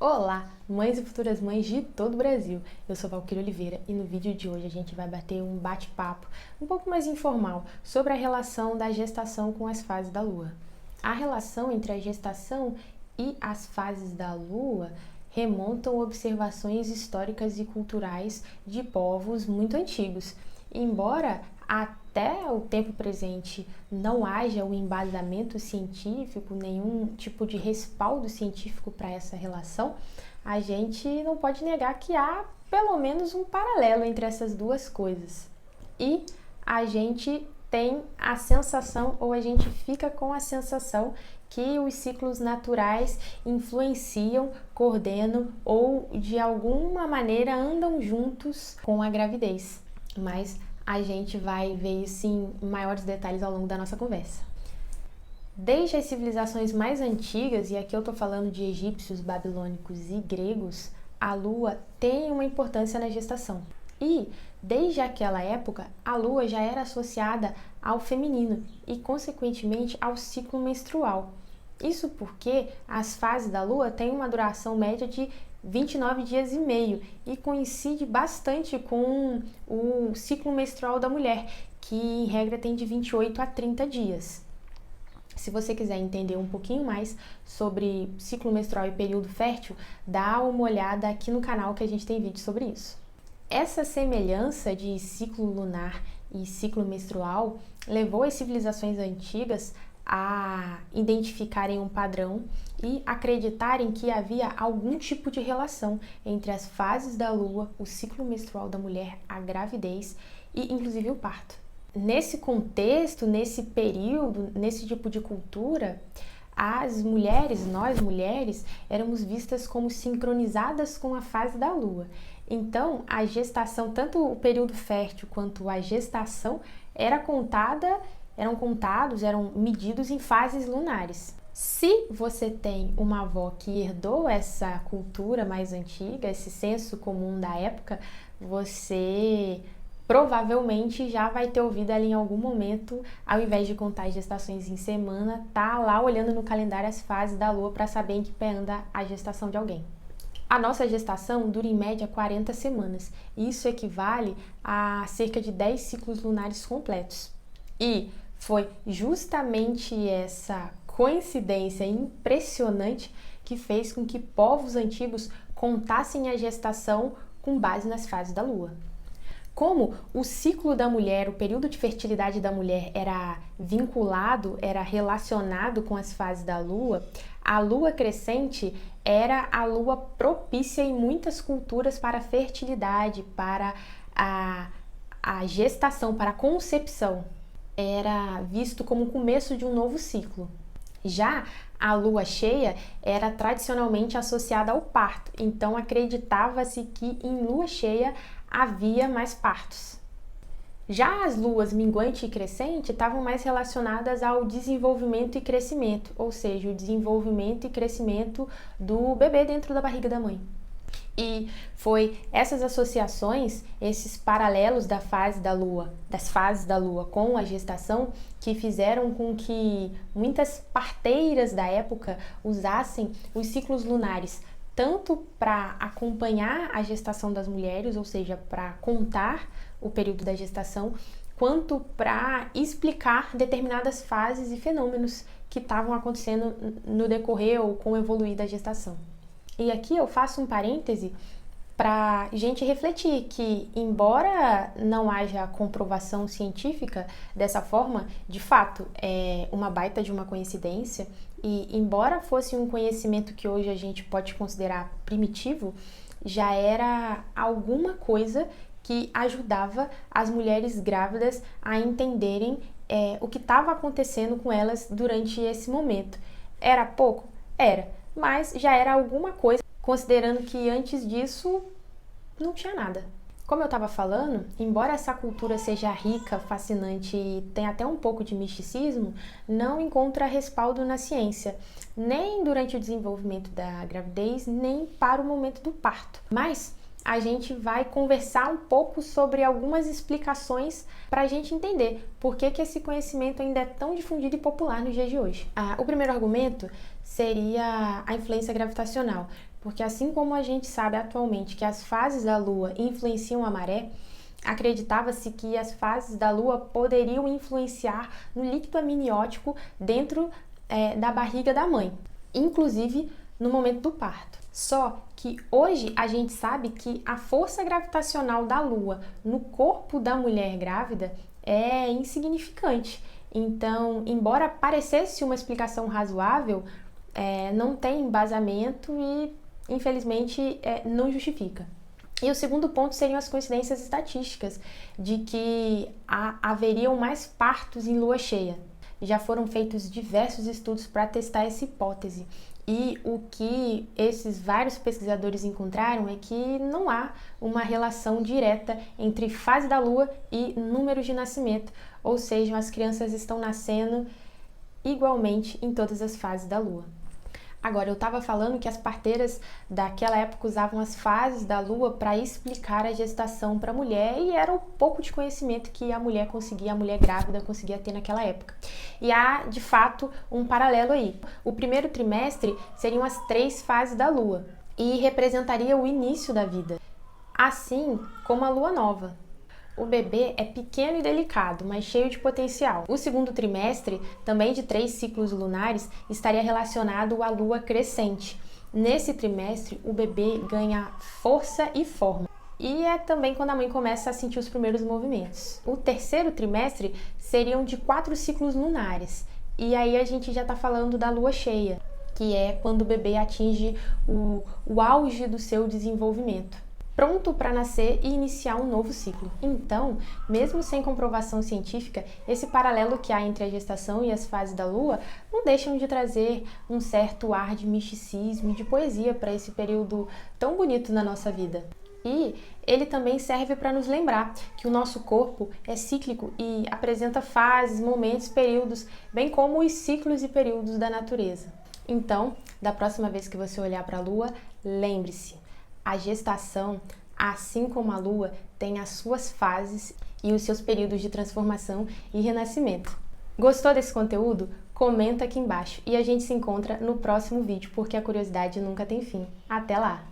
Olá, mães e futuras mães de todo o Brasil. Eu sou Valquíria Oliveira e no vídeo de hoje a gente vai bater um bate-papo um pouco mais informal sobre a relação da gestação com as fases da Lua. A relação entre a gestação e as fases da Lua remontam observações históricas e culturais de povos muito antigos. Embora até o tempo presente não haja um embasamento científico, nenhum tipo de respaldo científico para essa relação, a gente não pode negar que há pelo menos um paralelo entre essas duas coisas. E a gente tem a sensação, ou a gente fica com a sensação, que os ciclos naturais influenciam, coordenam ou de alguma maneira andam juntos com a gravidez. Mas a gente vai ver isso em maiores detalhes ao longo da nossa conversa. Desde as civilizações mais antigas, e aqui eu estou falando de egípcios, babilônicos e gregos, a Lua tem uma importância na gestação. E, desde aquela época, a Lua já era associada ao feminino e, consequentemente, ao ciclo menstrual. Isso porque as fases da Lua têm uma duração média de 29 dias e meio e coincide bastante com o ciclo menstrual da mulher, que em regra tem de 28 a 30 dias. Se você quiser entender um pouquinho mais sobre ciclo menstrual e período fértil, dá uma olhada aqui no canal que a gente tem vídeo sobre isso. Essa semelhança de ciclo lunar e ciclo menstrual levou as civilizações antigas a identificarem um padrão e acreditarem que havia algum tipo de relação entre as fases da Lua, o ciclo menstrual da mulher, a gravidez e inclusive o parto. Nesse contexto, nesse período, nesse tipo de cultura, as mulheres, nós mulheres, éramos vistas como sincronizadas com a fase da Lua. Então, a gestação, tanto o período fértil quanto a gestação, eram medidos em fases lunares. Se você tem uma avó que herdou essa cultura mais antiga, esse senso comum da época, você provavelmente já vai ter ouvido ali em algum momento, ao invés de contar as gestações em semana, tá lá olhando no calendário as fases da Lua para saber em que pé anda a gestação de alguém. A nossa gestação dura em média 40 semanas, e isso equivale a cerca de 10 ciclos lunares completos. E foi justamente essa coincidência impressionante que fez com que povos antigos contassem a gestação com base nas fases da Lua. Como o ciclo da mulher, o período de fertilidade da mulher era vinculado, era relacionado com as fases da Lua, a Lua crescente era a Lua propícia em muitas culturas para a fertilidade, para a gestação, para a concepção. Era visto como o começo de um novo ciclo. Já a lua cheia era tradicionalmente associada ao parto, então acreditava-se que em lua cheia havia mais partos. Já as luas minguante e crescente estavam mais relacionadas ao desenvolvimento e crescimento, ou seja, o desenvolvimento e crescimento do bebê dentro da barriga da mãe. E foi essas associações, esses paralelos das fases da Lua com a gestação, que fizeram com que muitas parteiras da época usassem os ciclos lunares tanto para acompanhar a gestação das mulheres, ou seja, para contar o período da gestação, quanto para explicar determinadas fases e fenômenos que estavam acontecendo no decorrer ou com o evoluir da gestação. E aqui eu faço um parêntese para a gente refletir que, embora não haja comprovação científica dessa forma, de fato é uma baita de uma coincidência, e embora fosse um conhecimento que hoje a gente pode considerar primitivo, já era alguma coisa que ajudava as mulheres grávidas a entenderem o que estava acontecendo com elas durante esse momento. Era pouco? Era. Mas já era alguma coisa, considerando que antes disso não tinha nada. Como eu estava falando, embora essa cultura seja rica, fascinante e tenha até um pouco de misticismo, não encontra respaldo na ciência, nem durante o desenvolvimento da gravidez, nem para o momento do parto. Mas a gente vai conversar um pouco sobre algumas explicações para a gente entender por que esse conhecimento ainda é tão difundido e popular nos dias de hoje. O primeiro argumento seria a influência gravitacional, porque assim como a gente sabe atualmente que as fases da Lua influenciam a maré, acreditava-se que as fases da Lua poderiam influenciar no líquido amniótico dentro da barriga da mãe, inclusive no momento do parto. Só que hoje a gente sabe que a força gravitacional da Lua no corpo da mulher grávida é insignificante. Então, embora parecesse uma explicação razoável, não tem embasamento e, infelizmente, não justifica. E o segundo ponto seriam as coincidências estatísticas, de que haveriam mais partos em lua cheia. Já foram feitos diversos estudos para testar essa hipótese. E o que esses vários pesquisadores encontraram é que não há uma relação direta entre fase da lua e número de nascimento, ou seja, as crianças estão nascendo igualmente em todas as fases da lua. Agora, eu estava falando que as parteiras daquela época usavam as fases da lua para explicar a gestação para a mulher e era um pouco de conhecimento que a mulher grávida conseguia ter naquela época. E há, de fato, um paralelo aí. O primeiro trimestre seriam as 3 fases da lua e representaria o início da vida, assim como a lua nova. O bebê é pequeno e delicado, mas cheio de potencial. O segundo trimestre, também de 3 ciclos lunares, estaria relacionado à lua crescente. Nesse trimestre, o bebê ganha força e forma. E é também quando a mãe começa a sentir os primeiros movimentos. O terceiro trimestre seriam de 4 ciclos lunares. E aí a gente já está falando da lua cheia, que é quando o bebê atinge o auge do seu desenvolvimento, pronto para nascer e iniciar um novo ciclo. Então, mesmo sem comprovação científica, esse paralelo que há entre a gestação e as fases da lua não deixam de trazer um certo ar de misticismo e de poesia para esse período tão bonito na nossa vida. E ele também serve para nos lembrar que o nosso corpo é cíclico e apresenta fases, momentos, períodos, bem como os ciclos e períodos da natureza. Então, da próxima vez que você olhar para a lua, lembre-se: a gestação, assim como a lua, tem as suas fases e os seus períodos de transformação e renascimento. Gostou desse conteúdo? Comenta aqui embaixo e a gente se encontra no próximo vídeo, porque a curiosidade nunca tem fim. Até lá!